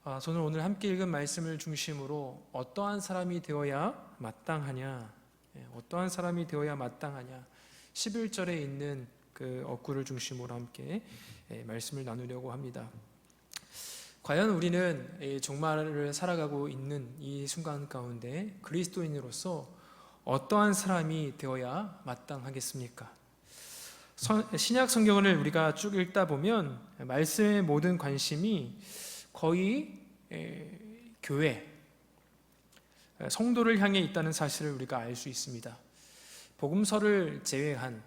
저는 오늘 함께 읽은 말씀을 중심으로 어떠한 사람이 되어야 마땅하냐, 어떠한 사람이 되어야 마땅하냐, 11절에 있는 그 어구를 중심으로 함께 말씀을 나누려고 합니다. 과연 우리는 종말을 살아가고 있는 이 순간 가운데 그리스도인으로서 어떠한 사람이 되어야 마땅하겠습니까? 신약 성경을 우리가 쭉 읽다 보면 말씀의 모든 관심이 거의 교회, 성도를 향해 있다는 사실을 우리가 알 수 있습니다. 복음서를 제외한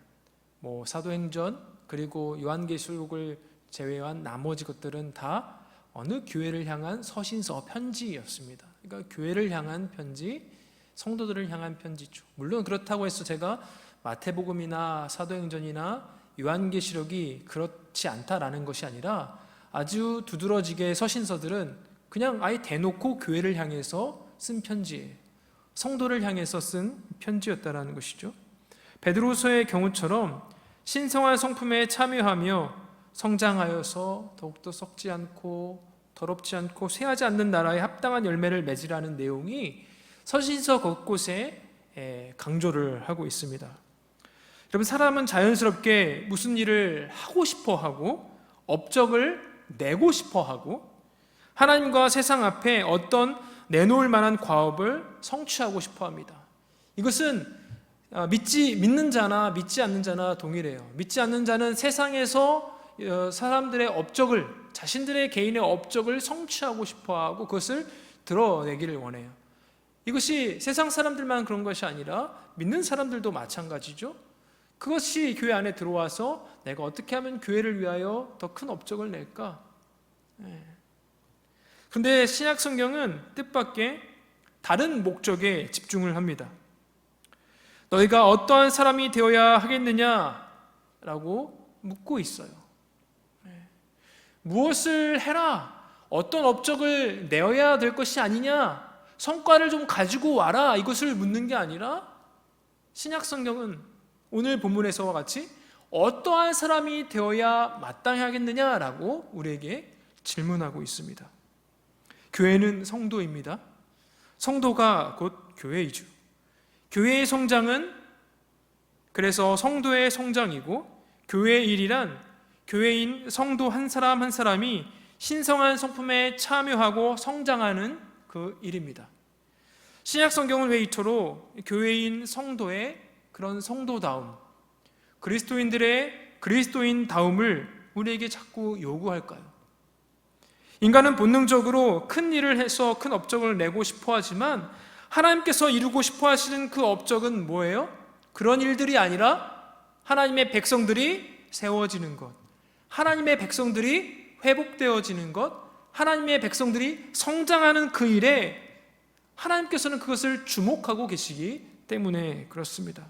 사도행전 그리고 요한계시록을 제외한 나머지 것들은 다 어느 교회를 향한 서신서, 편지였습니다. 그러니까 교회를 향한 편지, 성도들을 향한 편지죠. 물론 그렇다고 해서 제가 마태복음이나 사도행전이나 요한계시록이 그렇지 않다라는 것이 아니라 아주 두드러지게 서신서들은 그냥 아예 대놓고 교회를 향해서 쓴 편지예요. 성도를 향해서 쓴 편지였다라는 것이죠. 베드로서의 경우처럼 신성한 성품에 참여하며 성장하여서 더욱더 썩지 않고 더럽지 않고 쇠하지 않는 나라에 합당한 열매를 맺으라는 내용이 서신서 곳곳에 강조를 하고 있습니다. 여러분, 사람은 자연스럽게 무슨 일을 하고 싶어 하고 업적을 내고 싶어 하고 하나님과 세상 앞에 어떤 내놓을 만한 과업을 성취하고 싶어 합니다. 이것은 믿는 자나 믿지 않는 자나 동일해요. 믿지 않는 자는 세상에서 사람들의 업적을, 자신들의 개인의 업적을 성취하고 싶어 하고 그것을 드러내기를 원해요. 이것이 세상 사람들만 그런 것이 아니라 믿는 사람들도 마찬가지죠. 그것이 교회 안에 들어와서 내가 어떻게 하면 교회를 위하여 더 큰 업적을 낼까? 그런데 신약 성경은 뜻밖의 다른 목적에 집중을 합니다. 너희가 어떠한 사람이 되어야 하겠느냐라고 묻고 있어요. 무엇을 해라, 어떤 업적을 내어야 될 것이 아니냐, 성과를 좀 가지고 와라, 이것을 묻는 게 아니라 신약 성경은 오늘 본문에서와 같이 어떠한 사람이 되어야 마땅하겠느냐라고 우리에게 질문하고 있습니다. 교회는 성도입니다. 성도가 곧 교회이죠. 교회의 성장은 그래서 성도의 성장이고, 교회의 일이란 교회인 성도 한 사람 한 사람이 신성한 성품에 참여하고 성장하는 그 일입니다. 신약 성경은 왜 이토록 교회인 성도의 그런 성도다움, 그리스도인들의 그리스도인다움을 우리에게 자꾸 요구할까요? 인간은 본능적으로 큰 일을 해서 큰 업적을 내고 싶어 하지만 하나님께서 이루고 싶어 하시는 그 업적은 뭐예요? 그런 일들이 아니라 하나님의 백성들이 세워지는 것, 하나님의 백성들이 회복되어지는 것, 하나님의 백성들이 성장하는 그 일에 하나님께서는 그것을 주목하고 계시기 때문에 그렇습니다.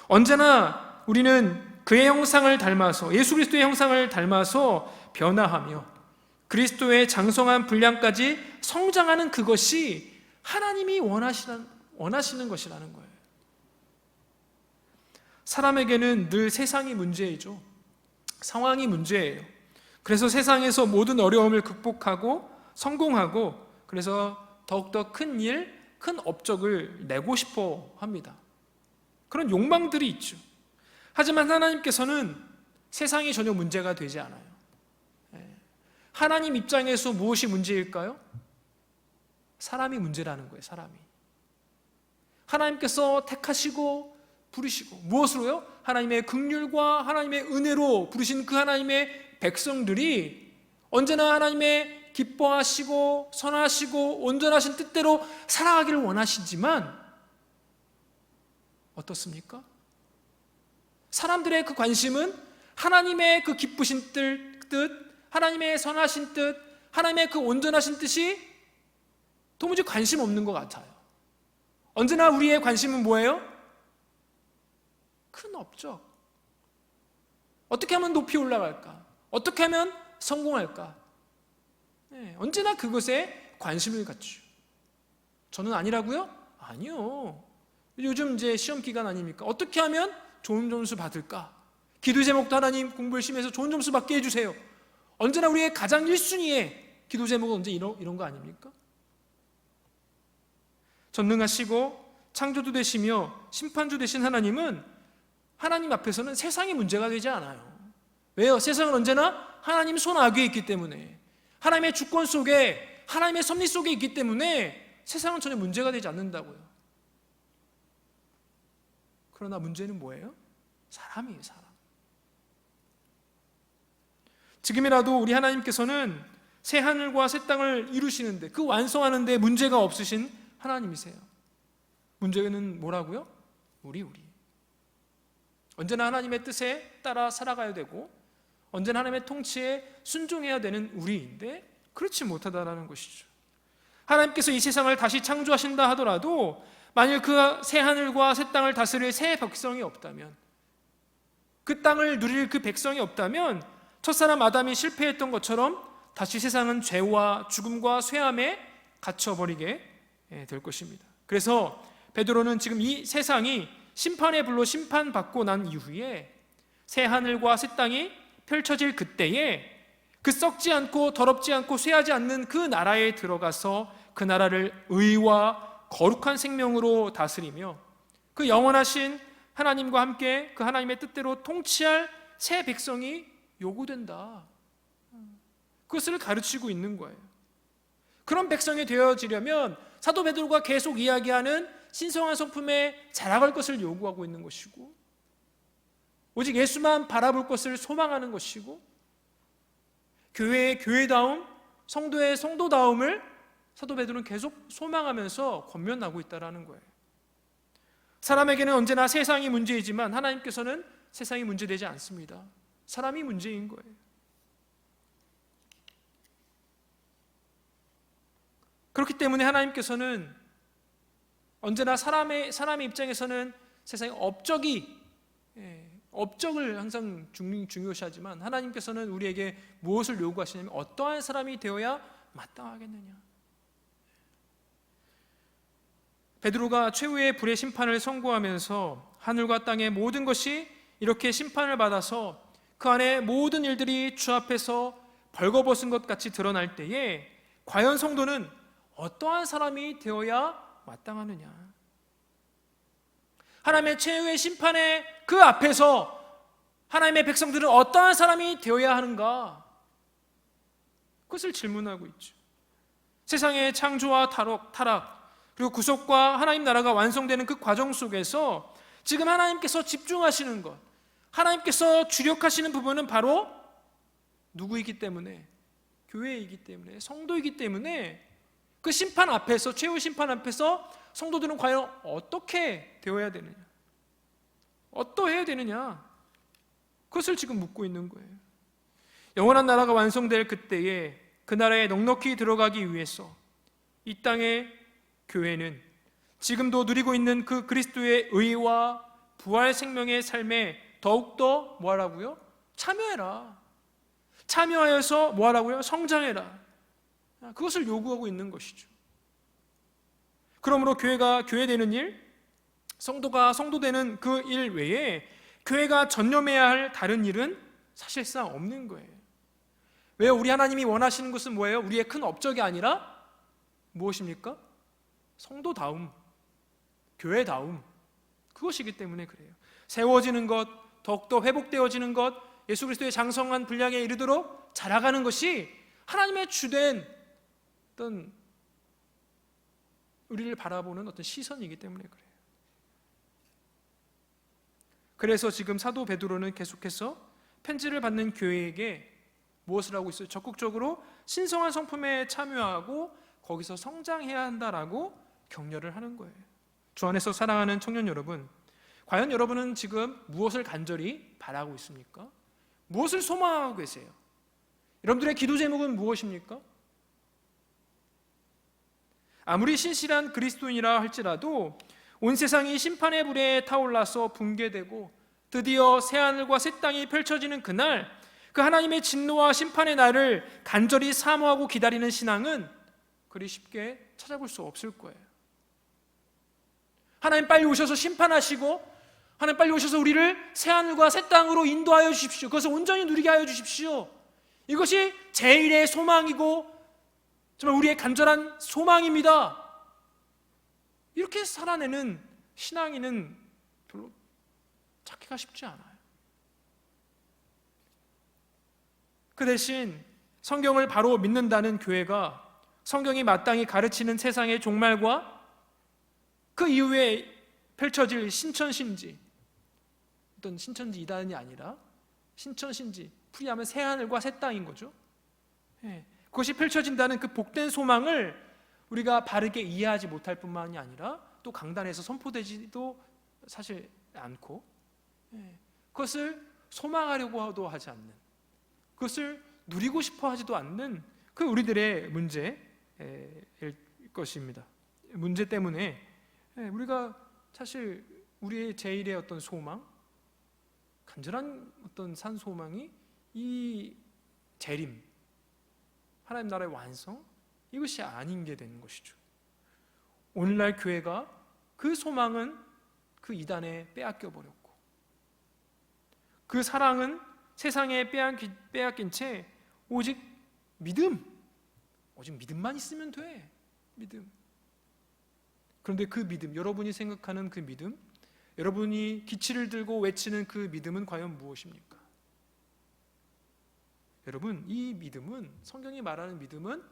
언제나 우리는 그의 형상을 닮아서, 예수 그리스도의 형상을 닮아서 변화하며 그리스도의 장성한 분량까지 성장하는 그것이 하나님이 원하시는 것이라는 거예요. 사람에게는 늘 세상이 문제이죠. 상황이 문제예요. 그래서 세상에서 모든 어려움을 극복하고 성공하고, 그래서 더욱더 큰 일, 큰 업적을 내고 싶어 합니다. 그런 욕망들이 있죠. 하지만 하나님께서는 세상이 전혀 문제가 되지 않아요. 하나님 입장에서 무엇이 문제일까요? 사람이 문제라는 거예요. 사람이. 하나님께서 택하시고 부르시고, 무엇으로요? 하나님의 긍휼과 하나님의 은혜로 부르신 그 하나님의 백성들이 언제나 하나님의 기뻐하시고 선하시고 온전하신 뜻대로 살아가기를 원하시지만 어떻습니까? 사람들의 그 관심은 하나님의 그 기쁘신 뜻, 하나님의 선하신 뜻, 하나님의 그 온전하신 뜻이 도무지 관심 없는 것 같아요. 언제나 우리의 관심은 뭐예요? 큰 업적. 어떻게 하면 높이 올라갈까? 어떻게 하면 성공할까? 언제나 그것에 관심을 갖죠. 저는 아니라고요? 아니요. 요즘 이제 시험 기간 아닙니까? 어떻게 하면 좋은 점수 받을까? 기도 제목도 하나님 공부 열심히 해서 좋은 점수 받게 해주세요. 언제나 우리의 가장 1순위에 기도 제목은 언제 이런 거 아닙니까? 전능하시고 창조주 되시며 심판주 되신 하나님은 하나님 앞에서는 세상이 문제가 되지 않아요. 왜요? 세상은 언제나 하나님 손 아귀에 있기 때문에, 하나님의 주권 속에, 하나님의 섭리 속에 있기 때문에 세상은 전혀 문제가 되지 않는다고요. 그러나 문제는 뭐예요? 사람이에요, 사람. 지금이라도 우리 하나님께서는 새 하늘과 새 땅을 이루시는데, 그 완성하는 데 문제가 없으신 하나님이세요. 문제는 뭐라고요? 우리. 언제나 하나님의 뜻에 따라 살아가야 되고, 언제나 하나님의 통치에 순종해야 되는 우리인데 그렇지 못하다라는 것이죠. 하나님께서 이 세상을 다시 창조하신다 하더라도 만일 그 새 하늘과 새 땅을 다스릴 새 백성이 없다면, 그 땅을 누릴 그 백성이 없다면 첫사람 아담이 실패했던 것처럼 다시 세상은 죄와 죽음과 쇠함에 갇혀버리게 될 것입니다. 그래서 베드로는 지금 이 세상이 심판의 불로 심판받고 난 이후에 새 하늘과 새 땅이 펼쳐질 그때에 그 썩지 않고 더럽지 않고 쇠하지 않는 그 나라에 들어가서 그 나라를 의와 거룩한 생명으로 다스리며 그 영원하신 하나님과 함께 그 하나님의 뜻대로 통치할 새 백성이 요구된다. 그것을 가르치고 있는 거예요. 그런 백성이 되어지려면 사도 베드로가 계속 이야기하는 신성한 성품에 자라갈 것을 요구하고 있는 것이고, 오직 예수만 바라볼 것을 소망하는 것이고, 교회의 교회다움, 성도의 성도다움을 사도 베드로는 계속 소망하면서 권면하고 있다는 거예요. 사람에게는 언제나 세상이 문제이지만 하나님께서는 세상이 문제되지 않습니다. 사람이 문제인 거예요. 그렇기 때문에 하나님께서는 언제나 사람의 입장에서는 세상의 업적을 항상 중요시하지만 하나님께서는 우리에게 무엇을 요구하시냐면 어떠한 사람이 되어야 마땅하겠느냐. 베드로가 최후의 불의 심판을 선고하면서 하늘과 땅의 모든 것이 이렇게 심판을 받아서 그 안에 모든 일들이 주 앞에서 벌거벗은 것 같이 드러날 때에 과연 성도는 어떠한 사람이 되어야 마땅하느냐. 하나님의 최후의 심판의 그 앞에서 하나님의 백성들은 어떠한 사람이 되어야 하는가? 그것을 질문하고 있죠. 세상의 창조와 타락 그리고 구속과 하나님 나라가 완성되는 그 과정 속에서 지금 하나님께서 집중하시는 것, 하나님께서 주력하시는 부분은 바로 누구이기 때문에, 교회이기 때문에, 성도이기 때문에 그 심판 앞에서, 최후 심판 앞에서 성도들은 과연 어떻게 되어야 되느냐, 어떠해야 되느냐, 그것을 지금 묻고 있는 거예요. 영원한 나라가 완성될 그때에 그 나라에 넉넉히 들어가기 위해서 이 땅의 교회는 지금도 누리고 있는 그 그리스도의 의와 부활 생명의 삶에 더욱더 뭐하라고요? 참여해라. 참여하여서 뭐하라고요? 성장해라. 그것을 요구하고 있는 것이죠. 그러므로 교회가 교회되는 일, 성도가 성도되는 그 일 외에 교회가 전념해야 할 다른 일은 사실상 없는 거예요. 왜요? 우리 하나님이 원하시는 것은 뭐예요? 우리의 큰 업적이 아니라 무엇입니까? 성도다움, 교회다움, 그것이기 때문에 그래요. 세워지는 것, 더욱더 회복되어지는 것, 예수 그리스도의 장성한 분량에 이르도록 자라가는 것이 하나님의 주된 어떤 우리를 바라보는 어떤 시선이기 때문에 그래요. 그래서 지금 사도 베드로는 계속해서 편지를 받는 교회에게 무엇을 하고 있어요? 적극적으로 신성한 성품에 참여하고 거기서 성장해야 한다라고 격려를 하는 거예요. 주 안에서 사랑하는 청년 여러분, 과연 여러분은 지금 무엇을 간절히 바라고 있습니까? 무엇을 소망하고 계세요? 여러분들의 기도 제목은 무엇입니까? 아무리 신실한 그리스도인이라 할지라도 온 세상이 심판의 불에 타올라서 붕괴되고 드디어 새하늘과 새 땅이 펼쳐지는 그날, 그 하나님의 진노와 심판의 날을 간절히 사모하고 기다리는 신앙은 그리 쉽게 찾아볼 수 없을 거예요. 하나님 빨리 오셔서 심판하시고, 하나님 빨리 오셔서 우리를 새하늘과 새 땅으로 인도하여 주십시오. 그것을 온전히 누리게 하여 주십시오. 이것이 제일의 소망이고 정말 우리의 간절한 소망입니다. 이렇게 살아내는 신앙인은 별로 찾기가 쉽지 않아요. 그 대신 성경을 바로 믿는다는 교회가 성경이 마땅히 가르치는 세상의 종말과 그 이후에 펼쳐질 신천신지, 어떤 신천지 이단이 아니라 신천신지, 풀이하면 새하늘과 새 땅인 거죠. 그것이 펼쳐진다는 그 복된 소망을 우리가 바르게 이해하지 못할 뿐만이 아니라 또 강단에서 선포되지도 사실 않고, 그것을 소망하려고도 하지 않는, 그것을 누리고 싶어 하지도 않는 그 우리들의 문제일 것입니다. 문제 때문에 우리가 사실 우리의 제일의 어떤 소망, 간절한 어떤 산 소망이 이 재림, 하나님 나라의 완성, 이것이 아닌 게 되는 것이죠. 오늘날 교회가 그 소망은 그 이단에 빼앗겨 버렸고, 그 사랑은 세상에 빼앗긴 채 오직 믿음만 있으면 돼. 믿음. 그런데 그 믿음, 여러분이 생각하는 그 믿음, 여러분이 기치를 들고 외치는 그 믿음은 과연 무엇입니까? 여러분, 이 믿음은, 성경이 말하는 믿음은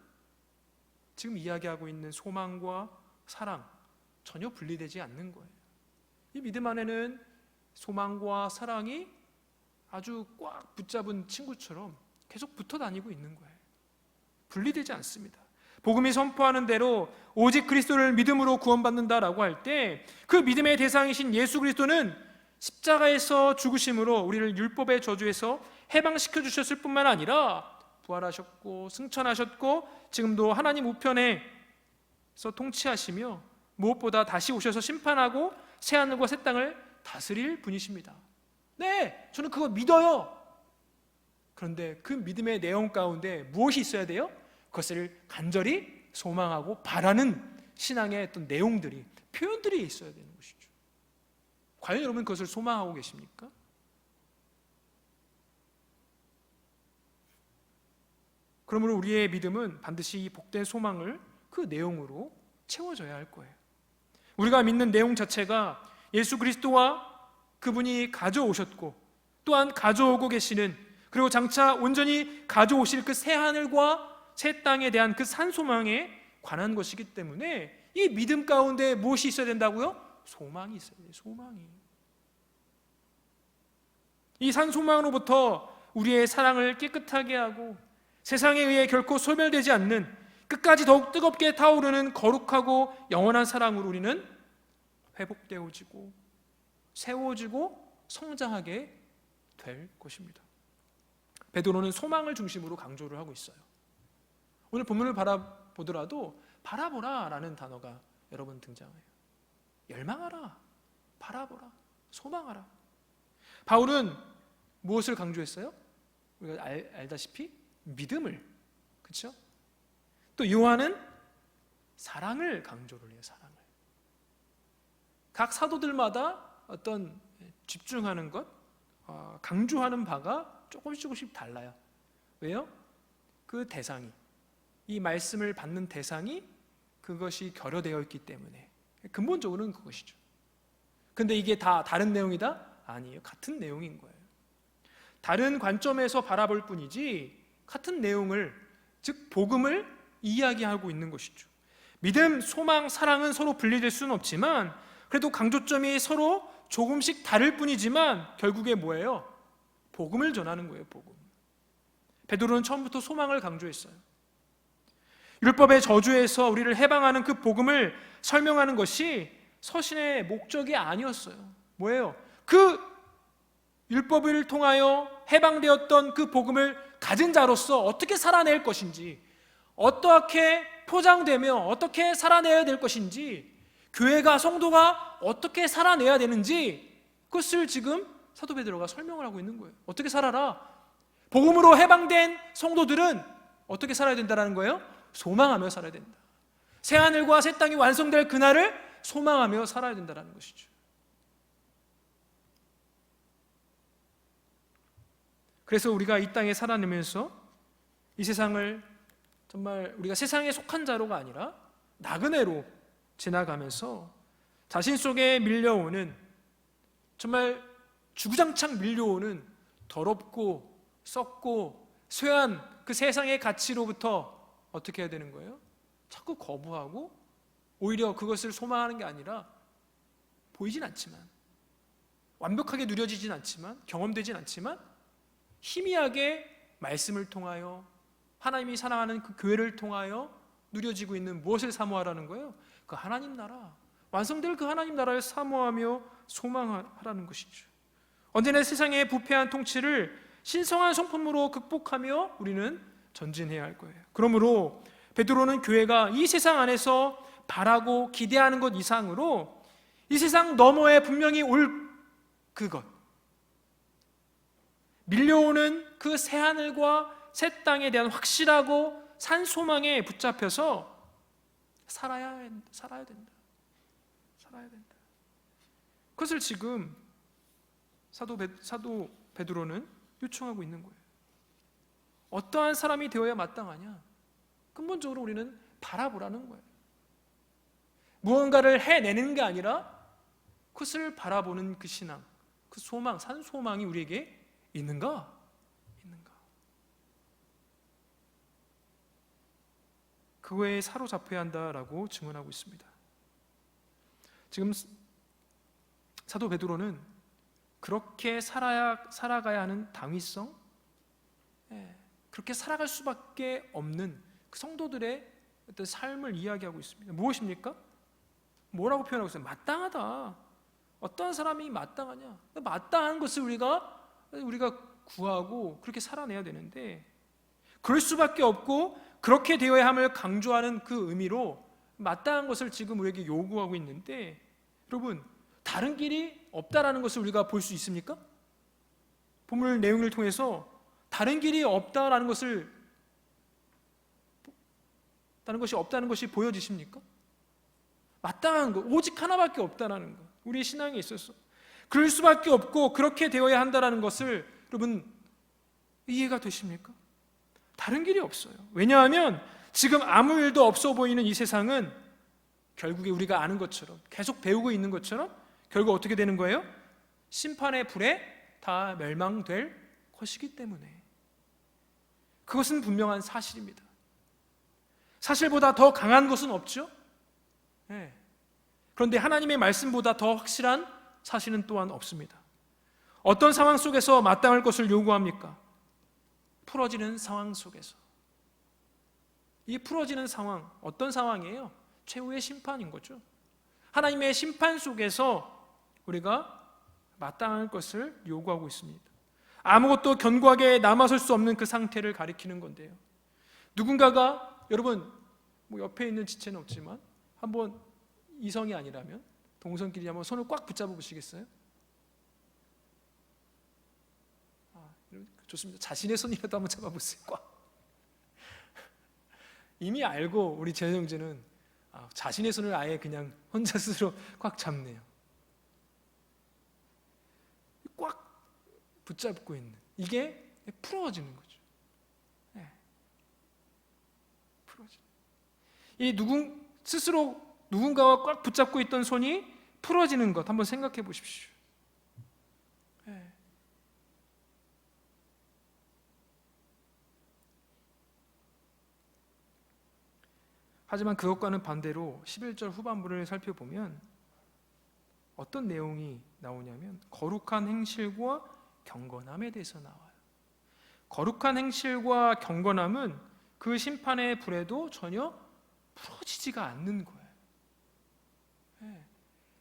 지금 이야기하고 있는 소망과 사랑 전혀 분리되지 않는 거예요. 이 믿음 안에는 소망과 사랑이 아주 꽉 붙잡은 친구처럼 계속 붙어 다니고 있는 거예요. 분리되지 않습니다. 복음이 선포하는 대로 오직 그리스도를 믿음으로 구원받는다라고 할 때 그 믿음의 대상이신 예수 그리스도는 십자가에서 죽으심으로 우리를 율법의 저주에서 해방시켜 주셨을 뿐만 아니라 부활하셨고 승천하셨고 지금도 하나님 우편에서 통치하시며 무엇보다 다시 오셔서 심판하고 새하늘과 새 땅을 다스릴 분이십니다. 네, 저는 그거 믿어요. 그런데 그 믿음의 내용 가운데 무엇이 있어야 돼요? 그것을 간절히 소망하고 바라는 신앙의 어떤 내용들이, 표현들이 있어야 되는 것이죠. 과연 여러분 그것을 소망하고 계십니까? 그러므로 우리의 믿음은 반드시 이 복된 소망을 그 내용으로 채워져야 할 거예요. 우리가 믿는 내용 자체가 예수 그리스도와 그분이 가져오셨고 또한 가져오고 계시는, 그리고 장차 온전히 가져오실 그 새하늘과 새 땅에 대한 그 산소망에 관한 것이기 때문에 이 믿음 가운데 무엇이 있어야 된다고요? 소망이 있어야 돼요. 소망이. 이 산소망으로부터 우리의 사랑을 깨끗하게 하고 세상에 의해 결코 소멸되지 않는, 끝까지 더욱 뜨겁게 타오르는 거룩하고 영원한 사랑으로 우리는 회복되어지고 세워지고 성장하게 될 것입니다. 베드로는 소망을 중심으로 강조를 하고 있어요. 오늘 본문을 바라보더라도 바라보라라는 단어가 여러분 등장해요. 열망하라, 바라보라, 소망하라. 바울은 무엇을 강조했어요? 우리가 알다시피 믿음을, 그렇죠? 또 요한은 사랑을 강조를 해요. 사랑을. 각 사도들마다 어떤 집중하는 것, 강조하는 바가 조금씩 달라요. 왜요? 그 대상이, 이 말씀을 받는 대상이 그것이 결여되어 있기 때문에, 근본적으로는 그것이죠. 근데 이게 다 다른 내용이다? 아니에요. 같은 내용인 거예요. 다른 관점에서 바라볼 뿐이지 같은 내용을, 즉 복음을 이야기하고 있는 것이죠. 믿음, 소망, 사랑은 서로 분리될 수는 없지만 그래도 강조점이 서로 조금씩 다를 뿐이지만 결국에 뭐예요? 복음을 전하는 거예요. 복음. 베드로는 처음부터 소망을 강조했어요. 율법의 저주에서 우리를 해방하는 그 복음을 설명하는 것이 서신의 목적이 아니었어요. 뭐예요? 그 율법을 통하여 해방되었던 그 복음을 가진 자로서 어떻게 살아낼 것인지, 어떻게 포장되며 어떻게 살아내야 될 것인지, 교회가, 성도가 어떻게 살아내야 되는지, 그것을 지금 사도 베드로가 설명을 하고 있는 거예요. 어떻게 살아라? 복음으로 해방된 성도들은 어떻게 살아야 된다는 거예요? 소망하며 살아야 된다. 새하늘과 새 땅이 완성될 그날을 소망하며 살아야 된다는 것이죠. 그래서 우리가 이 땅에 살아내면서 이 세상을 정말 우리가 세상에 속한 자로가 아니라 나그네로 지나가면서 자신 속에 밀려오는, 정말 주구장창 밀려오는 더럽고 썩고 쇠한 그 세상의 가치로부터 어떻게 해야 되는 거예요? 자꾸 거부하고 오히려 그것을 소망하는 게 아니라, 보이진 않지만, 완벽하게 누려지진 않지만, 경험되진 않지만 희미하게 말씀을 통하여, 하나님이 사랑하는 그 교회를 통하여 누려지고 있는 무엇을 사모하라는 거예요? 그 하나님 나라, 완성될 그 하나님 나라를 사모하며 소망하라는 것이죠. 언제나 세상의 부패한 통치를 신성한 성품으로 극복하며 우리는 전진해야 할 거예요. 그러므로 베드로는 교회가 이 세상 안에서 바라고 기대하는 것 이상으로 이 세상 너머에 분명히 올 그것, 밀려오는 그 새하늘과 새 땅에 대한 확실하고 산 소망에 붙잡혀서 살아야 된다. 살아야 된다. 그것을 지금 사도 베드로는 요청하고 있는 거예요. 어떠한 사람이 되어야 마땅하냐? 근본적으로 우리는 바라보라는 거예요. 무언가를 해내는 게 아니라 그것을 바라보는 그 신앙, 그 소망, 산 소망이 우리에게 있는가? 그거에 사로잡혀야 한다라고 증언하고 있습니다. 지금 사도 베드로는 그렇게 살아가야 하는 당위성, 그렇게 살아갈 수밖에 없는 그 성도들의 어떤 삶을 이야기하고 있습니다. 무엇입니까? 뭐라고 표현하고 있어요? 마땅하다. 어떠한 사람이 마땅하냐? 마땅한 것을 우리가 구하고 그렇게 살아내야 되는데, 그럴 수밖에 없고 그렇게 되어야 함을 강조하는 그 의미로 마땅한 것을 지금 우리에게 요구하고 있는데, 여러분, 다른 길이 없다라는 것을 우리가 볼 수 있습니까? 본문 내용을 통해서 다른 길이 없다는 것이 보여지십니까? 마땅한 것, 오직 하나밖에 없다라는 것, 우리의 신앙에 있어서 그럴 수밖에 없고 그렇게 되어야 한다는 것을 여러분 이해가 되십니까? 다른 길이 없어요. 왜냐하면 지금 아무 일도 없어 보이는 이 세상은 결국에 우리가 아는 것처럼, 계속 배우고 있는 것처럼 결국 어떻게 되는 거예요? 심판의 불에 다 멸망될 것이기 때문에. 그것은 분명한 사실입니다. 사실보다 더 강한 것은 없죠? 그런데 하나님의 말씀보다 더 확실한 사실은 또한 없습니다. 어떤 상황 속에서 마땅할 것을 요구합니까? 풀어지는 상황 속에서. 이 풀어지는 상황, 어떤 상황이에요? 최후의 심판인 거죠. 하나님의 심판 속에서 우리가 마땅할 것을 요구하고 있습니다. 아무것도 견고하게 남아설 수 없는 그 상태를 가리키는 건데요. 누군가가, 여러분 옆에 있는 지체는 없지만 한번 이성이 아니라면 동성끼리 한번 손을 꽉 붙잡아 보시겠어요? 좋습니다. 자신의 손이라도 한번 잡아보세요. 꽉. 이미 알고 우리 재정제는 자신의 손을 아예 그냥 혼자 스스로 꽉 잡네요. 꽉 붙잡고 있는, 이게 풀어지는 거죠. 풀어지는. 이 스스로 누군가와 꽉 붙잡고 있던 손이 풀어지는 것 한번 생각해 보십시오. 하지만 그것과는 반대로 11절 후반부를 살펴보면 어떤 내용이 나오냐면 거룩한 행실과 경건함에 대해서 나와요. 거룩한 행실과 경건함은 그 심판의 불에도 전혀 풀어지지가 않는 거예요.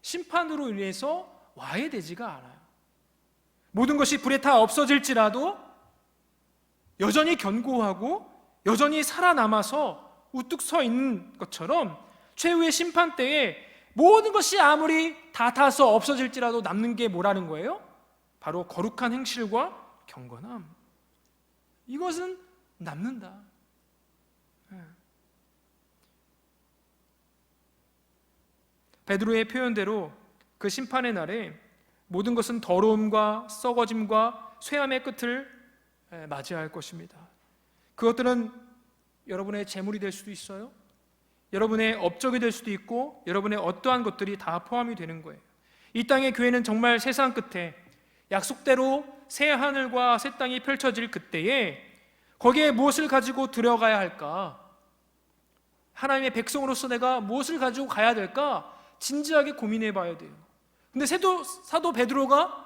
심판으로 인해서 와해되지가 않아요. 모든 것이 불에 다 없어질지라도 여전히 견고하고 여전히 살아남아서 우뚝 서 있는 것처럼 최후의 심판 때에 모든 것이 아무리 다 타서 없어질지라도 남는 게 뭐라는 거예요? 바로 거룩한 행실과 경건함. 이것은 남는다. 베드로의 표현대로 그 심판의 날에 모든 것은 더러움과 썩어짐과 쇠함의 끝을 맞이할 것입니다. 그것들은 여러분의 재물이 될 수도 있어요. 여러분의 업적이 될 수도 있고 여러분의 어떠한 것들이 다 포함이 되는 거예요. 이 땅의 교회는 정말 세상 끝에 약속대로 새 하늘과 새 땅이 펼쳐질 그때에 거기에 무엇을 가지고 들어가야 할까? 하나님의 백성으로서 내가 무엇을 가지고 가야 될까? 진지하게 고민해 봐야 돼요. 근데 사도 베드로가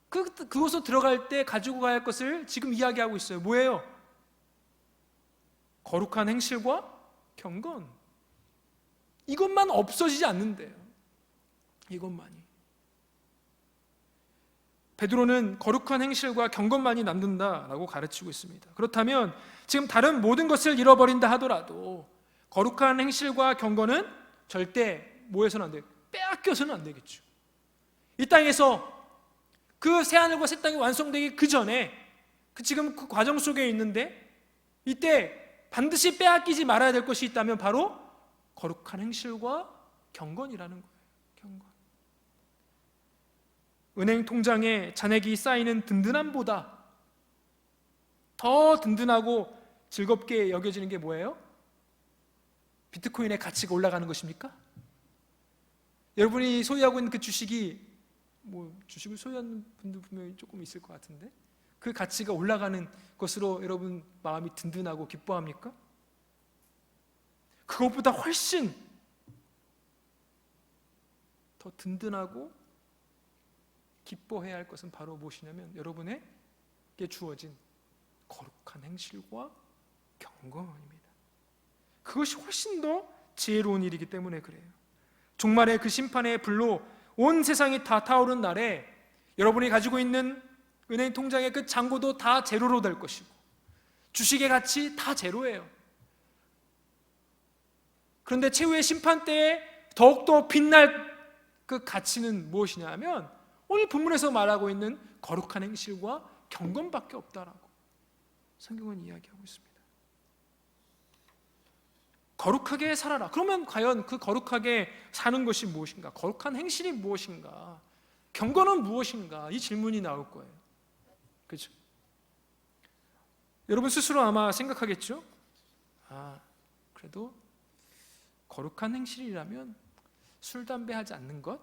그곳으로 들어갈 때 가지고 가야 할 것을 지금 이야기하고 있어요. 뭐예요? 거룩한 행실과 경건. 이것만 없어지지 않는데요. 이것만이. 베드로는 거룩한 행실과 경건만이 남는다라고 가르치고 있습니다. 그렇다면 지금 다른 모든 것을 잃어버린다 하더라도 거룩한 행실과 경건은 절대 뭐 해서는 안 돼요? 빼앗겨서는 안 되겠죠. 이 땅에서 그 새하늘과 새 땅이 완성되기 그 전에 지금 그 과정 속에 있는데 이때 반드시 빼앗기지 말아야 될 것이 있다면 바로 거룩한 행실과 경건이라는 거예요. 경건. 은행 통장에 잔액이 쌓이는 든든함보다 더 든든하고 즐겁게 여겨지는 게 뭐예요? 비트코인의 가치가 올라가는 것입니까? 여러분이 소유하고 있는 그 주식이 주식을 소유하는 분들 분명히 조금 있을 것 같은데 그 가치가 올라가는 것으로 여러분 마음이 든든하고 기뻐합니까? 그것보다 훨씬 더 든든하고 기뻐해야 할 것은 바로 무엇이냐면 여러분에게 주어진 거룩한 행실과 경건입니다. 그것이 훨씬 더 지혜로운 일이기 때문에 그래요. 종말의 그 심판의 불로 온 세상이 다 타오른 날에 여러분이 가지고 있는 은행 통장의 그 잔고도 다 제로로 될 것이고 주식의 가치 다 제로예요. 그런데 최후의 심판 때에 더욱더 빛날 그 가치는 무엇이냐 하면 오늘 본문에서 말하고 있는 거룩한 행실과 경건밖에 없다라고 성경은 이야기하고 있습니다. 거룩하게 살아라. 그러면 과연 그 거룩하게 사는 것이 무엇인가? 거룩한 행실이 무엇인가? 경건은 무엇인가? 이 질문이 나올 거예요. 그렇죠? 여러분 스스로 아마 생각하겠죠? 그래도 거룩한 행실이라면 술, 담배 하지 않는 것,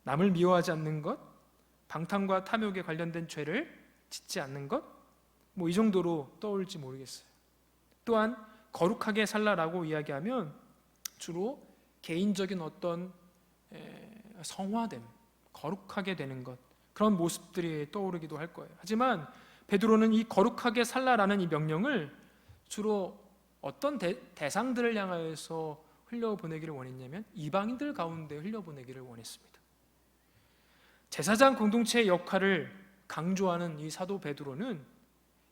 남을 미워하지 않는 것, 방탕과 탐욕에 관련된 죄를 짓지 않는 것, 이 정도로 떠올지 모르겠어요. 또한 거룩하게 살라라고 이야기하면 주로 개인적인 어떤 성화됨, 거룩하게 되는 것, 그런 모습들이 떠오르기도 할 거예요. 하지만 베드로는 이 거룩하게 살라라는 이 명령을 주로 어떤 대상들을 향하여서 흘려보내기를 원했냐면 이방인들 가운데 흘려보내기를 원했습니다. 제사장 공동체의 역할을 강조하는 이 사도 베드로는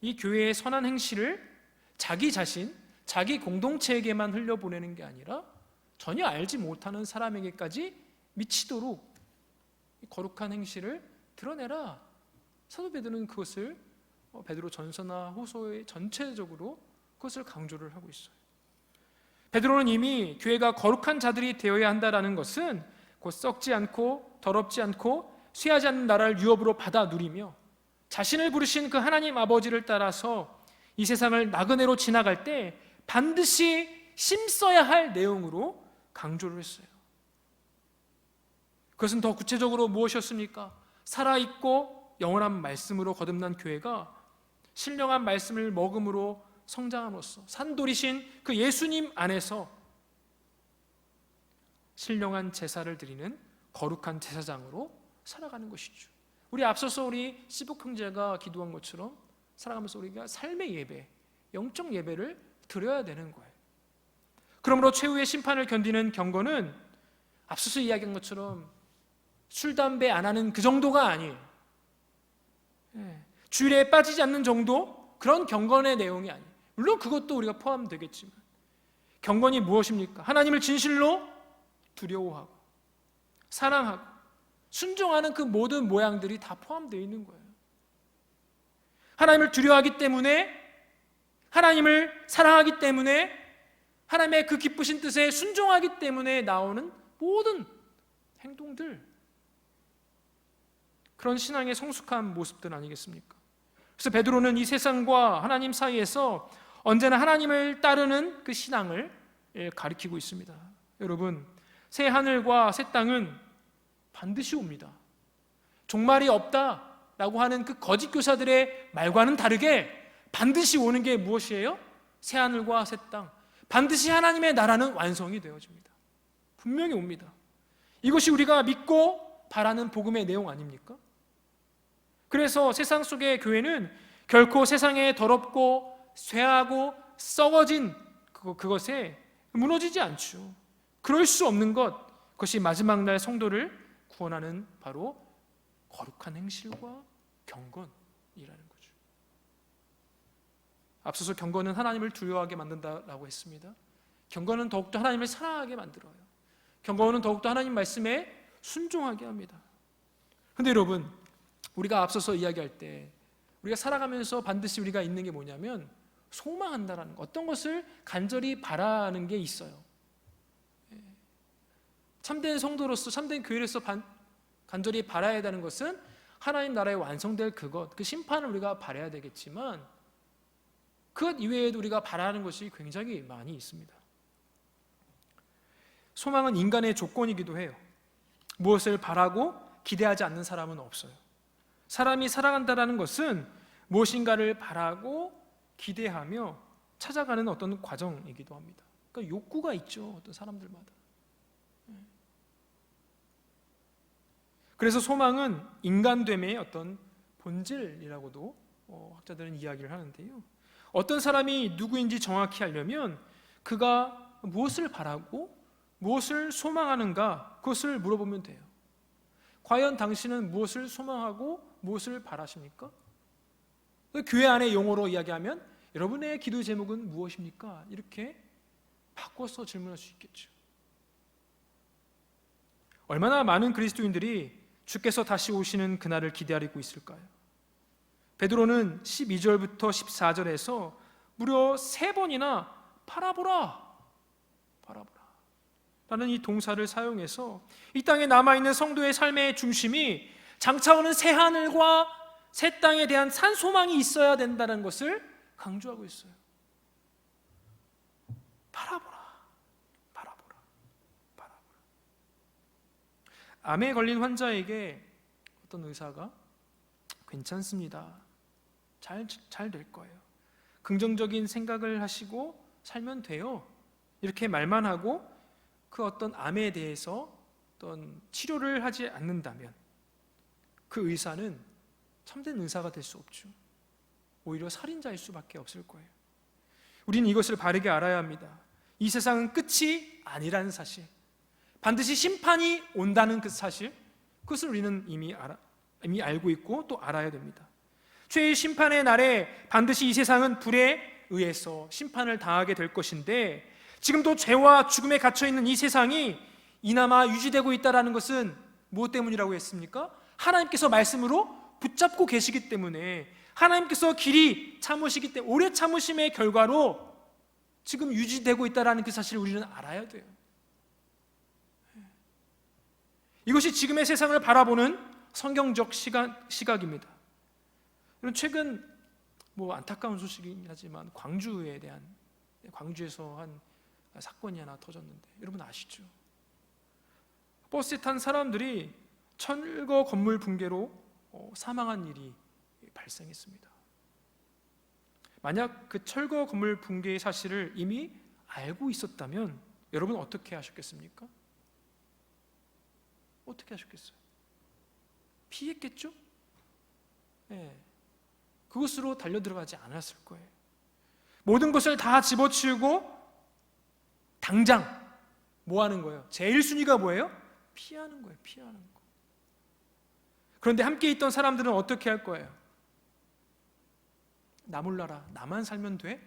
이 교회의 선한 행실을 자기 자신, 자기 공동체에게만 흘려보내는 게 아니라 전혀 알지 못하는 사람에게까지 미치도록 거룩한 행실을 드러내라. 사도 베드로는 그것을 베드로 전서나 호소에 전체적으로 그것을 강조를 하고 있어요. 베드로는 이미 교회가 거룩한 자들이 되어야 한다는 것은 곧 썩지 않고 더럽지 않고 쇠하지 않는 나라를 유업으로 받아 누리며 자신을 부르신 그 하나님 아버지를 따라서 이 세상을 나그네로 지나갈 때 반드시 심써야 할 내용으로 강조를 했어요. 그것은 더 구체적으로 무엇이었습니까? 살아있고 영원한 말씀으로 거듭난 교회가 신령한 말씀을 먹음으로 성장함으로써 산돌이신 그 예수님 안에서 신령한 제사를 드리는 거룩한 제사장으로 살아가는 것이죠. 우리 앞서서 우리 시북 형제가 기도한 것처럼 살아가면서 우리가 삶의 예배, 영적 예배를 드려야 되는 거예요. 그러므로 최후의 심판을 견디는 경건은 앞서서 이야기한 것처럼 술, 담배 안 하는 그 정도가 아니에요. 주일에 빠지지 않는 정도? 그런 경건의 내용이 아니에요. 물론 그것도 우리가 포함되겠지만 경건이 무엇입니까? 하나님을 진실로 두려워하고 사랑하고 순종하는 그 모든 모양들이 다 포함되어 있는 거예요. 하나님을 두려워하기 때문에, 하나님을 사랑하기 때문에, 하나님의 그 기쁘신 뜻에 순종하기 때문에 나오는 모든 행동들, 그런 신앙의 성숙한 모습들 아니겠습니까? 그래서 베드로는 이 세상과 하나님 사이에서 언제나 하나님을 따르는 그 신앙을 가리키고 있습니다. 여러분, 새 하늘과 새 땅은 반드시 옵니다. 종말이 없다라고 하는 그 거짓 교사들의 말과는 다르게 반드시 오는 게 무엇이에요? 새 하늘과 새 땅, 반드시 하나님의 나라는 완성이 되어집니다. 분명히 옵니다. 이것이 우리가 믿고 바라는 복음의 내용 아닙니까? 그래서 세상 속의 교회는 결코 세상에 더럽고 쇠하고 썩어진 그것에 무너지지 않죠. 그럴 수 없는 것, 그것이 마지막 날 성도를 구원하는 바로 거룩한 행실과 경건이라는 거죠. 앞서서 경건은 하나님을 두려워하게 만든다라고 했습니다. 경건은 더욱더 하나님을 사랑하게 만들어요. 경건은 더욱더 하나님 말씀에 순종하게 합니다. 그런데 여러분, 우리가 앞서서 이야기할 때 우리가 살아가면서 반드시 우리가 있는 게 뭐냐면 소망한다라는 것, 어떤 것을 간절히 바라는 게 있어요. 참된 성도로서, 참된 교회로서 간절히 바라야 되는 것은 하나님 나라에 완성될 그것, 그 심판을 우리가 바라야 되겠지만 그것 이외에도 우리가 바라는 것이 굉장히 많이 있습니다. 소망은 인간의 조건이기도 해요. 무엇을 바라고 기대하지 않는 사람은 없어요. 사람이 살아간다는 것은 무엇인가를 바라고 기대하며 찾아가는 어떤 과정이기도 합니다. 그러니까 욕구가 있죠, 어떤 사람들마다. 그래서 소망은 인간됨의 어떤 본질이라고도 학자들은 이야기를 하는데요. 어떤 사람이 누구인지 정확히 알려면 그가 무엇을 바라고 무엇을 소망하는가, 그것을 물어보면 돼요. 과연 당신은 무엇을 소망하고 무엇을 바라십니까? 교회 안의 용어로 이야기하면 여러분의 기도 제목은 무엇입니까? 이렇게 바꿔서 질문할 수 있겠죠. 얼마나 많은 그리스도인들이 주께서 다시 오시는 그날을 기다리고 있을까요? 베드로는 12절부터 14절에서 무려 3번이나 바라보라 라는 이 동사를 사용해서 이 땅에 남아있는 성도의 삶의 중심이 장차오는 새 하늘과 새 땅에 대한 산 소망이 있어야 된다는 것을 강조하고 있어요. 바라보라. 암에 걸린 환자에게 어떤 의사가 괜찮습니다, 잘 될 거예요, 긍정적인 생각을 하시고 살면 돼요, 이렇게 말만 하고 그 어떤 암에 대해서 어떤 치료를 하지 않는다면 그 의사는 참된 의사가 될 수 없죠. 오히려 살인자일 수밖에 없을 거예요. 우리는 이것을 바르게 알아야 합니다. 이 세상은 끝이 아니라는 사실, 반드시 심판이 온다는 그 사실, 그것을 우리는 이미 알고 있고 또 알아야 됩니다. 죄의 심판의 날에 반드시 이 세상은 불에 의해서 심판을 당하게 될 것인데, 지금도 죄와 죽음에 갇혀있는 이 세상이 이나마 유지되고 있다는 것은 무엇 때문이라고 했습니까? 하나님께서 말씀으로 붙잡고 계시기 때문에, 하나님께서 길이 참으시기 때문에, 오래 참으심의 결과로 지금 유지되고 있다는 그 사실을 우리는 알아야 돼요. 이것이 지금의 세상을 바라보는 성경적 시각입니다. 최근 안타까운 소식이긴 하지만 광주에서 한 사건이 하나 터졌는데 여러분 아시죠? 버스에 탄 사람들이 철거 건물 붕괴로 사망한 일이 발생했습니다. 만약 그 철거 건물 붕괴의 사실을 이미 알고 있었다면 여러분 어떻게 하셨겠습니까? 어떻게 하셨겠어요? 피했겠죠? 네. 그곳으로 달려들어가지 않았을 거예요. 모든 것을 다 집어치우고 당장 뭐 하는 거예요? 제일 순위가 뭐예요? 피하는 거예요. 피하는 거. 그런데 함께 있던 사람들은 어떻게 할 거예요? 나 몰라라, 나만 살면 돼?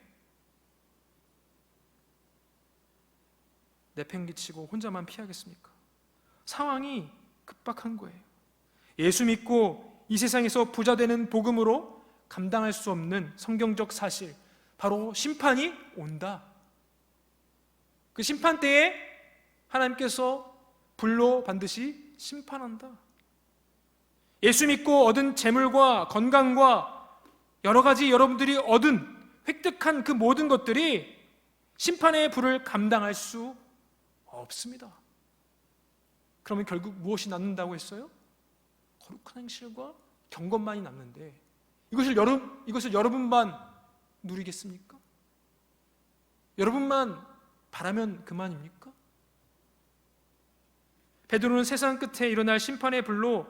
내팽개치고 혼자만 피하겠습니까? 상황이 급박한 거예요. 예수 믿고 이 세상에서 부자 되는 복음으로 감당할 수 없는 성경적 사실, 바로 심판이 온다. 그 심판 때에 하나님께서 불로 반드시 심판한다. 예수 믿고 얻은 재물과 건강과 여러 가지 여러분들이 획득한 그 모든 것들이 심판의 불을 감당할 수 없습니다. 그러면 결국 무엇이 남는다고 했어요? 거룩한 행실과 경건만이 남는데 이것을 여러분만 누리겠습니까? 여러분만 바라면 그만입니까? 베드로는 세상 끝에 일어날 심판의 불로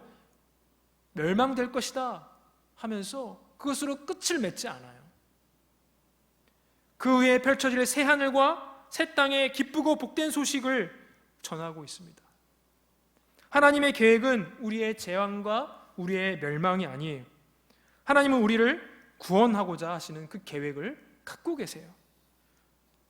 멸망될 것이다 하면서 그것으로 끝을 맺지 않아요. 그 후에 펼쳐질 새 하늘과 새 땅의 기쁘고 복된 소식을 전하고 있습니다. 하나님의 계획은 우리의 재앙과 우리의 멸망이 아니에요. 하나님은 우리를 구원하고자 하시는 그 계획을 갖고 계세요.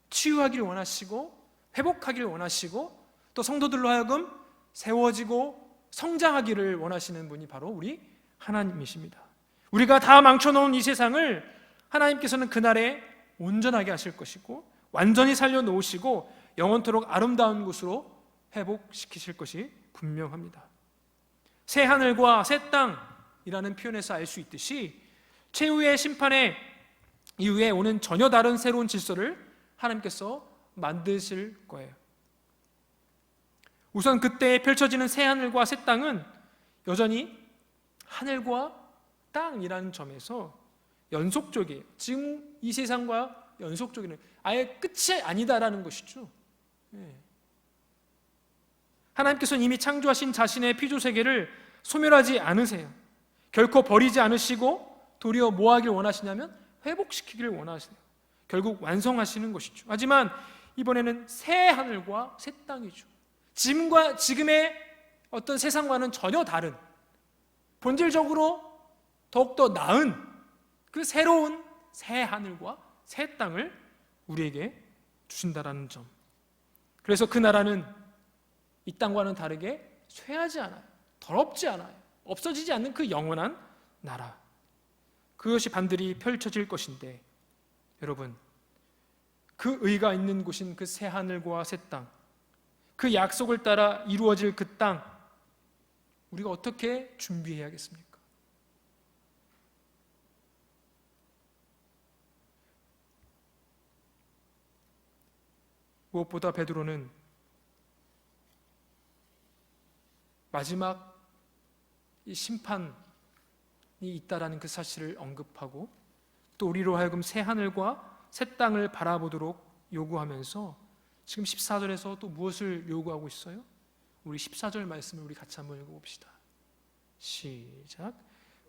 치유하기를 원하시고 회복하기를 원하시고 또 성도들로 하여금 세워지고 성장하기를 원하시는 분이 바로 우리 하나님이십니다. 우리가 다 망쳐놓은 이 세상을 하나님께서는 그날에 온전하게 하실 것이고 완전히 살려놓으시고 영원토록 아름다운 곳으로 회복시키실 것이 분명합니다. 새 하늘과 새 땅이라는 표현에서 알 수 있듯이 최후의 심판의 이후에 오는 전혀 다른 새로운 질서를 하나님께서 만드실 거예요. 우선 그때 펼쳐지는 새 하늘과 새 땅은 여전히 하늘과 땅이라는 점에서 연속적이에요. 지금 이 세상과 연속적이는 아예 끝이 아니다라는 것이죠. 하나님께서는 이미 창조하신 자신의 피조세계를 소멸하지 않으세요. 결코 버리지 않으시고 도리어 뭐 하길 원하시냐면 회복시키기를 원하세요. 결국 완성하시는 것이죠. 하지만 이번에는 새 하늘과 새 땅이죠. 지금의 어떤 세상과는 전혀 다른, 본질적으로 더욱더 나은 그 새로운 새 하늘과 새 땅을 우리에게 주신다라는 점. 그래서 그 나라는 이 땅과는 다르게 쇠하지 않아요. 더럽지 않아요. 없어지지 않는 그 영원한 나라. 그것이 반드시 펼쳐질 것인데 여러분, 그 의가 있는 곳인 그 새 하늘과 새 땅, 그 약속을 따라 이루어질 그 땅, 우리가 어떻게 준비해야겠습니까? 무엇보다 베드로는 마지막 이 심판이 있다라는 그 사실을 언급하고 또 우리로 하여금 새 하늘과 새 땅을 바라보도록 요구하면서 지금 14절에서 또 무엇을 요구하고 있어요? 우리 14절 말씀을 우리 같이 한번 읽어봅시다. 시작.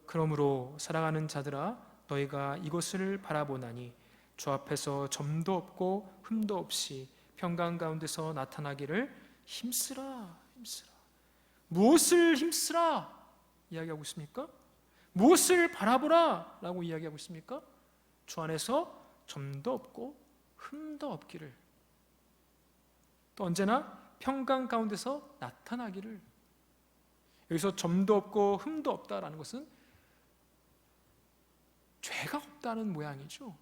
그러므로 사랑하는 자들아 너희가 이것을 바라보나니 주 앞에서 점도 없고 흠도 없이 평강 가운데서 나타나기를 힘쓰라. 무엇을 힘쓰라 이야기하고 있습니까? 무엇을 바라보라 라고 이야기하고 있습니까? 주 안에서 점도 없고 흠도 없기를, 또 언제나 평강 가운데서 나타나기를. 여기서 점도 없고 흠도 없다라는 것은 죄가 없다는 모양이죠.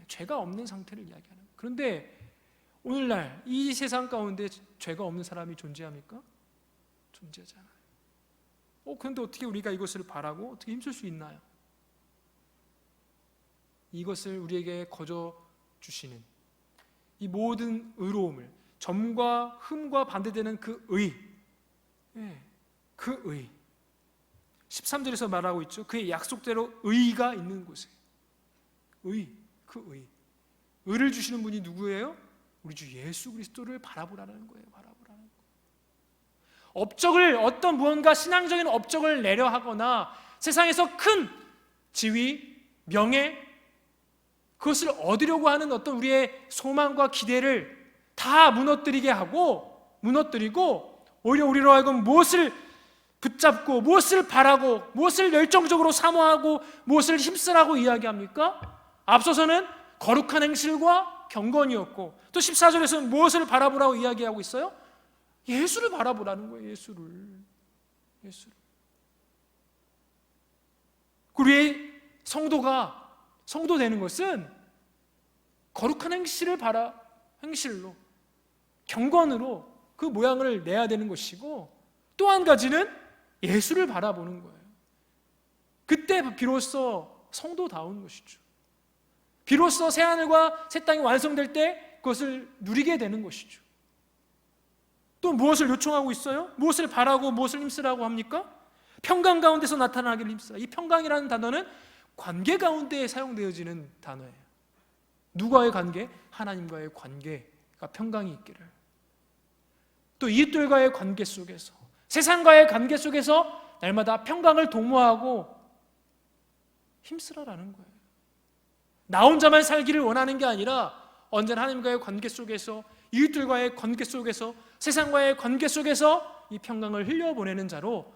죄가 없는 상태를 이야기하는 거예요. 그런데 오늘날 이 세상 가운데 죄가 없는 사람이 존재합니까? 존재하지 않아요. 그런데 어떻게 우리가 이것을 바라고 어떻게 힘쓸 수 있나요? 이것을 우리에게 거저 주시는 이 모든 의로움을, 점과 흠과 반대되는 그 의, 그 의, 13절에서 말하고 있죠. 그의 약속대로 의가 있는 곳에, 그 의를 주시는 분이 누구예요? 우리 주 예수 그리스도를 바라보라는 거예요. 업적을, 어떤 무언가 신앙적인 업적을 내려 하거나 세상에서 큰 지위, 명예, 그것을 얻으려고 하는 어떤 우리의 소망과 기대를 다 무너뜨리고 오히려 우리로 하여금 무엇을 붙잡고 무엇을 바라고 무엇을 열정적으로 사모하고 무엇을 힘쓰라고 이야기합니까? 앞서서는 거룩한 행실과 경건이었고 또 14절에서는 무엇을 바라보라고 이야기하고 있어요? 예수를 바라보라는 거예요. 예수를. 우리의 성도 되는 것은 거룩한 행실로, 경건으로 그 모양을 내야 되는 것이고, 또 한 가지는 예수를 바라보는 거예요. 그때 비로소 성도다운 것이죠. 비로소 새하늘과 새 땅이 완성될 때 그것을 누리게 되는 것이죠. 또 무엇을 요청하고 있어요? 무엇을 바라고 무엇을 힘쓰라고 합니까? 평강 가운데서 나타나기를 힘쓰라. 이 평강이라는 단어는 관계 가운데 사용되어지는 단어예요. 누구와의 관계? 하나님과의 관계가 평강이 있기를. 또 이웃들과의 관계 속에서, 세상과의 관계 속에서 날마다 평강을 도모하고 힘쓰라라는 거예요. 나 혼자만 살기를 원하는 게 아니라 언제나 하나님과의 관계 속에서, 이웃들과의 관계 속에서, 세상과의 관계 속에서 이 평강을 흘려보내는 자로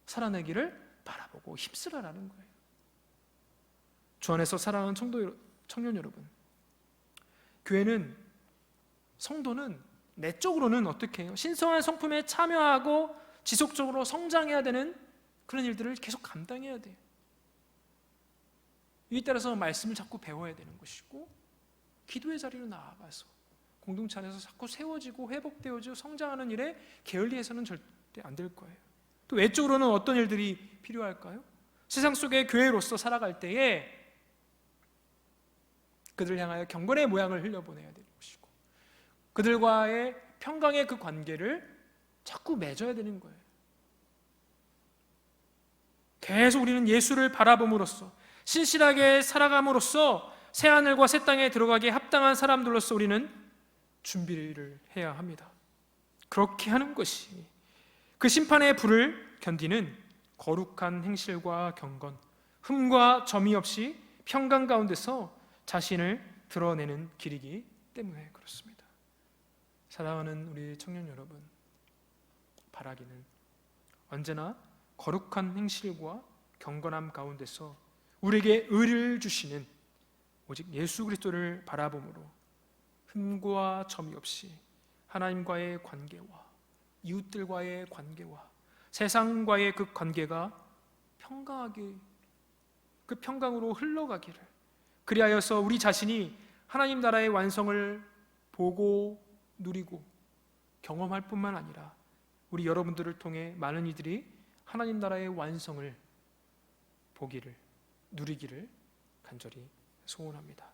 살아내기를 바라보고 힘쓰라라는 거예요. 주 안에서 사랑하는 청년 여러분, 교회는, 성도는 내적으로는 어떻게 해요? 신성한 성품에 참여하고 지속적으로 성장해야 되는 그런 일들을 계속 감당해야 돼요. 이에 따라서 말씀을 자꾸 배워야 되는 것이고, 기도의 자리로 나아가서 공동체 안에서 자꾸 세워지고 회복되어지고 성장하는 일에 게을리해서는 절대 안 될 거예요. 또 외적으로는 어떤 일들이 필요할까요? 세상 속의 교회로서 살아갈 때에 그들을 향하여 경건의 모양을 흘려보내야 되는 것이고, 그들과의 평강의 그 관계를 자꾸 맺어야 되는 거예요. 계속 우리는 예수를 바라봄으로써, 신실하게 살아감으로써 새하늘과 새 땅에 들어가기에 합당한 사람들로서 우리는 준비를 해야 합니다. 그렇게 하는 것이 그 심판의 불을 견디는 거룩한 행실과 경건, 흠과 점이 없이 평강 가운데서 자신을 드러내는 길이기 때문에 그렇습니다. 사랑하는 우리 청년 여러분, 바라기는 언제나 거룩한 행실과 경건함 가운데서 우리에게 의를 주시는 오직 예수 그리스도를 바라봄으로 흠과 점이 없이 하나님과의 관계와 이웃들과의 관계와 세상과의 그 관계가 평강하게, 그 평강으로 흘러가기를, 그리하여서 우리 자신이 하나님 나라의 완성을 보고 누리고 경험할 뿐만 아니라 우리 여러분들을 통해 많은 이들이 하나님 나라의 완성을 보기를, 누리기를 간절히 소원합니다.